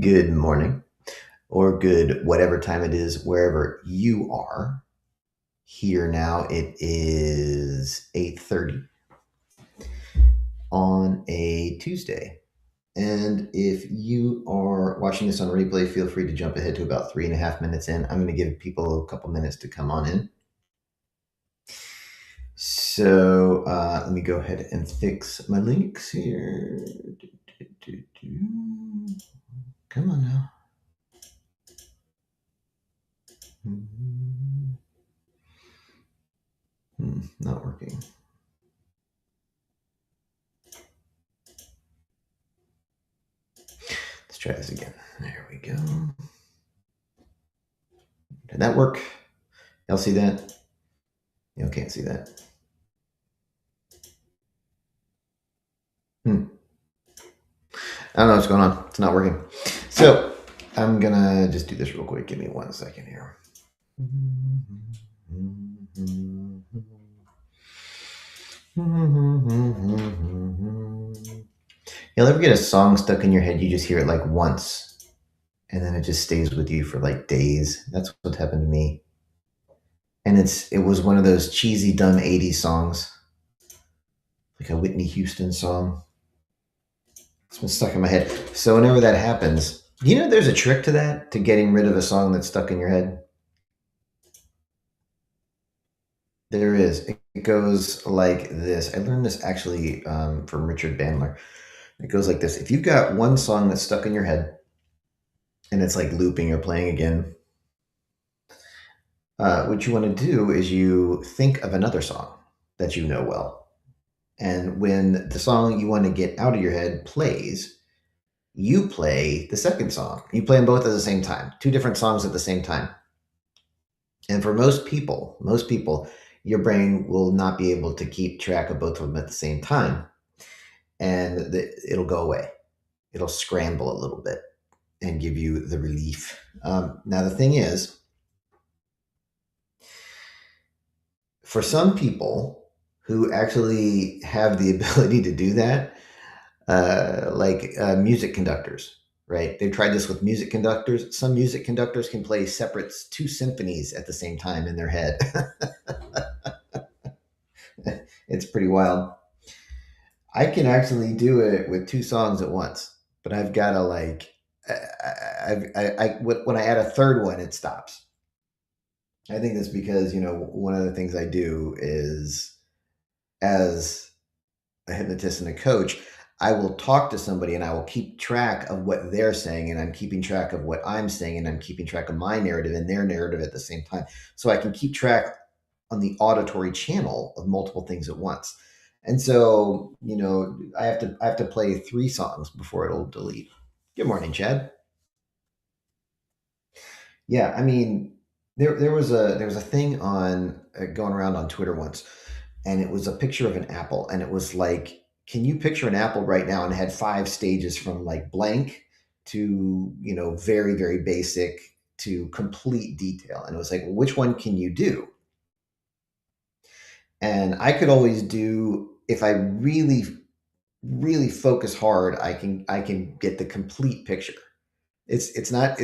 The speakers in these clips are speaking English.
Good morning, or good whatever time it is, wherever you are. Here now, it is 8:30 on a Tuesday. And if you are watching this on replay, feel free to jump ahead to about 3.5 minutes in. I'm going to give people a couple minutes to come on in. So let me go ahead and fix my links here. Come on now. Not working. Let's try this again. There we go. Did that work? Y'all see that? Y'all can't see that. I don't know what's going on. It's not working. So I'm gonna just do this real quick. Give me 1 second here. You'll ever get a song stuck in your head, you just hear it like once, and then it just stays with you for like days. That's what happened to me. And it was one of those cheesy, dumb 80s songs, like a Whitney Houston song. It's been stuck in my head. So whenever that happens, there's a trick to that, to getting rid of a song that's stuck in your head? There is. It goes like this. I learned this actually from Richard Bandler. It goes like this. If you've got one song that's stuck in your head and it's like looping or playing again, what you want to do is you think of another song that you know well. And when the song you want to get out of your head plays, you play the second song. You play them both at the same time, two different songs at the same time. And for most people, your brain will not be able to keep track of both of them at the same time. And it'll go away. It'll scramble a little bit and give you the relief. Now, the thing is, for some people who actually have the ability to do that, like music conductors, right? They've tried this with music conductors. Some music conductors can play separate two symphonies at the same time in their head. It's pretty wild. I can actually do it with two songs at once, but I've got to when I add a third one, it stops. I think that's because, one of the things I do is, as a hypnotist and a coach, I will talk to somebody and I will keep track of what they're saying, and I'm keeping track of what I'm saying, and I'm keeping track of my narrative and their narrative at the same time. So I can keep track on the auditory channel of multiple things at once. And so, I have to play three songs before it'll delete. Good morning, Chad. Yeah, I mean, there was a thing on going around on Twitter once, and it was a picture of an apple, and it was like, can you picture an apple right now? And it had 5 stages, from like blank to very, very basic to complete detail. And it was like, well, which one can you do? And I could always do, if I really, really focus hard, I can get the complete picture. It's not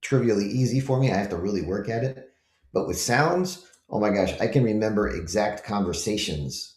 trivially easy for me. I have to really work at it. But with sounds, oh my gosh, I can remember exact conversations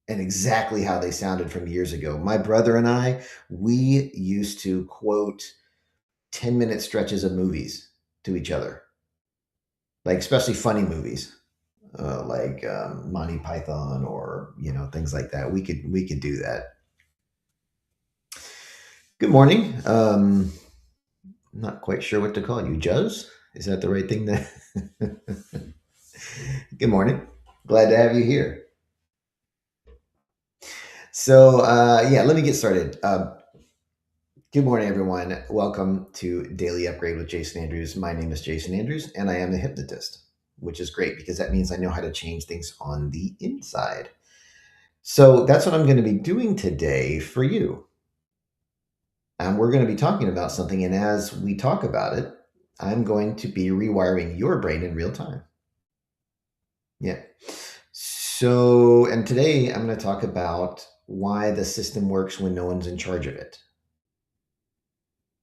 and exactly how they sounded from years ago. My brother and I, we used to quote 10-minute stretches of movies to each other, like especially funny movies, like Monty Python, or things like that. We could do that. Good morning. Not quite sure what to call you, Juz. Is that the right thing? Good morning. Glad to have you here. So yeah, let me get started. Good morning, everyone. Welcome to Daily Upgrade with Jason Andrews. My name is Jason Andrews, and I am a hypnotist, which is great because that means I know how to change things on the inside. So that's what I'm going to be doing today for you. And we're going to be talking about something, and as we talk about it, I'm going to be rewiring your brain in real time. Yeah. So, and today I'm going to talk about why the system works when no one's in charge of it.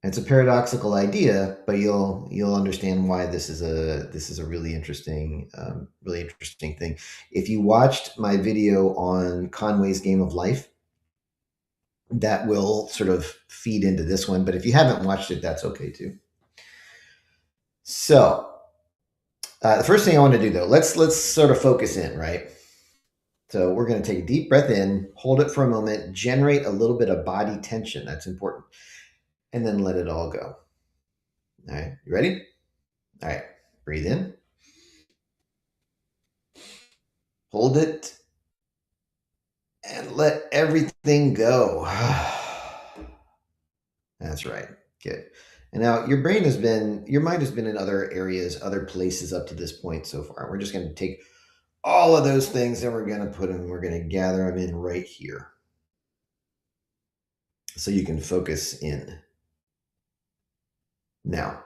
It's a paradoxical idea, but you'll understand why this is a really interesting thing. If you watched my video on Conway's Game of Life, that will sort of feed into this one. But if you haven't watched it, that's okay too. So the first thing I want to do though, let's sort of focus in, right? So we're going to take a deep breath in, hold it for a moment, generate a little bit of body tension. That's important, and then let it all go. All right, you ready? All right, breathe in, hold it, and let everything go. That's right. Good. And now your mind has been in other areas, other places up to this point so far. We're just going to take all of those things and we're going to gather them in right here so you can focus in. Now,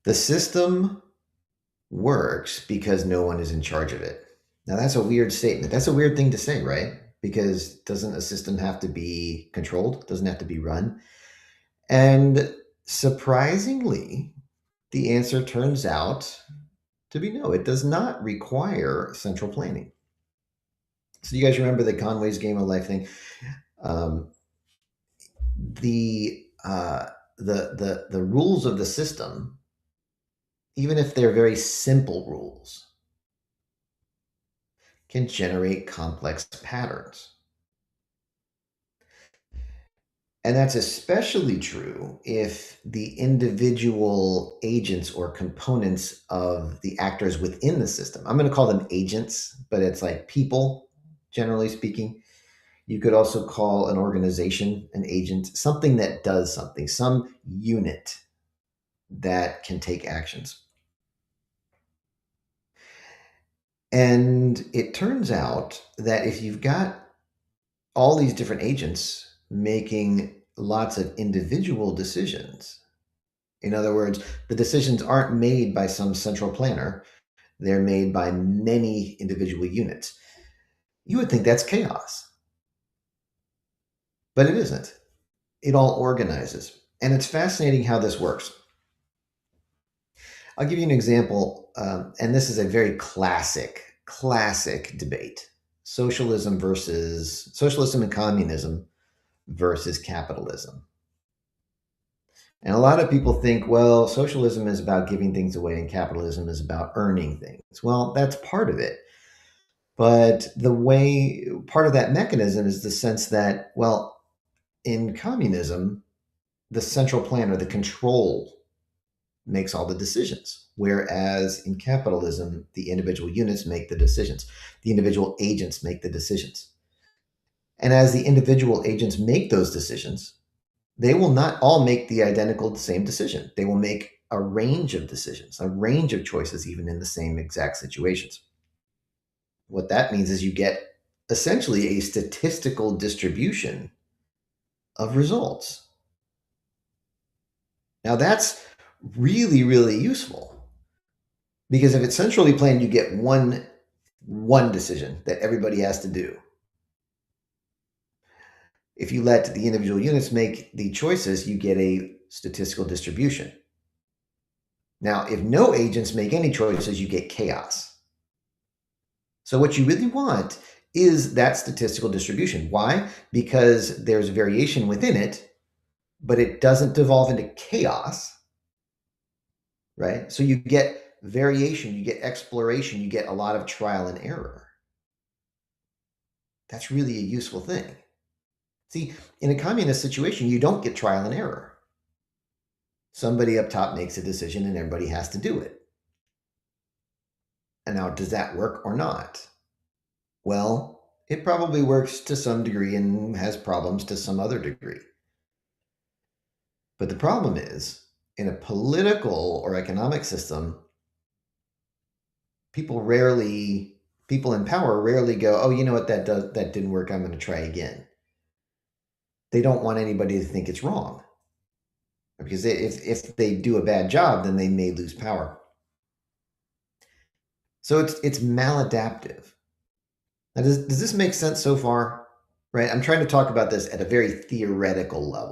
the system works because no one is in charge of it. Now, that's a weird statement. That's a weird thing to say, right? Because doesn't a system have to be controlled? Doesn't have to be run? And surprisingly, the answer turns out to be no. It does not require central planning. So you guys remember the Conway's Game of Life thing? Um, the the rules of the system, even if they're very simple rules, can generate complex patterns. And that's especially true if the individual agents or components of the actors within the system, I'm going to call them agents, but it's like people, generally speaking. You could also call an organization an agent, something that does something, some unit that can take actions. And it turns out that if you've got all these different agents making lots of individual decisions, in other words, the decisions aren't made by some central planner, they're made by many individual units. You would think that's chaos, but it isn't. It all organizes. And it's fascinating how this works. I'll give you an example, and this is a very classic debate: socialism and communism versus capitalism. And a lot of people think, well, socialism is about giving things away and capitalism is about earning things. Well, that's part of it. But part of that mechanism is the sense that, well, in communism, the central planner, the control, makes all the decisions. Whereas in capitalism, the individual units make the decisions. The individual agents make the decisions. And as the individual agents make those decisions, they will not all make the identical same decision. They will make a range of decisions, a range of choices, even in the same exact situations. What that means is you get essentially a statistical distribution of results. Now, that's really useful because if it's centrally planned, you get one decision that everybody has to do. If you let the individual units make the choices, you get a statistical distribution. Now, if no agents make any choices, you get chaos. So what you really want is that statistical distribution. Why? Because there's variation within it, but it doesn't devolve into chaos, right? So you get variation, you get exploration, you get a lot of trial and error. That's really a useful thing. See, in a communist situation, you don't get trial and error. Somebody up top makes a decision and everybody has to do it. And now, does that work or not? Well, it probably works to some degree and has problems to some other degree. But the problem is, in a political or economic system, people in power rarely go, oh, you know what, that didn't work, I'm going to try again. They don't want anybody to think it's wrong. Because if they do a bad job, then they may lose power. So it's maladaptive. Now, does this make sense so far? Right? I'm trying to talk about this at a very theoretical level.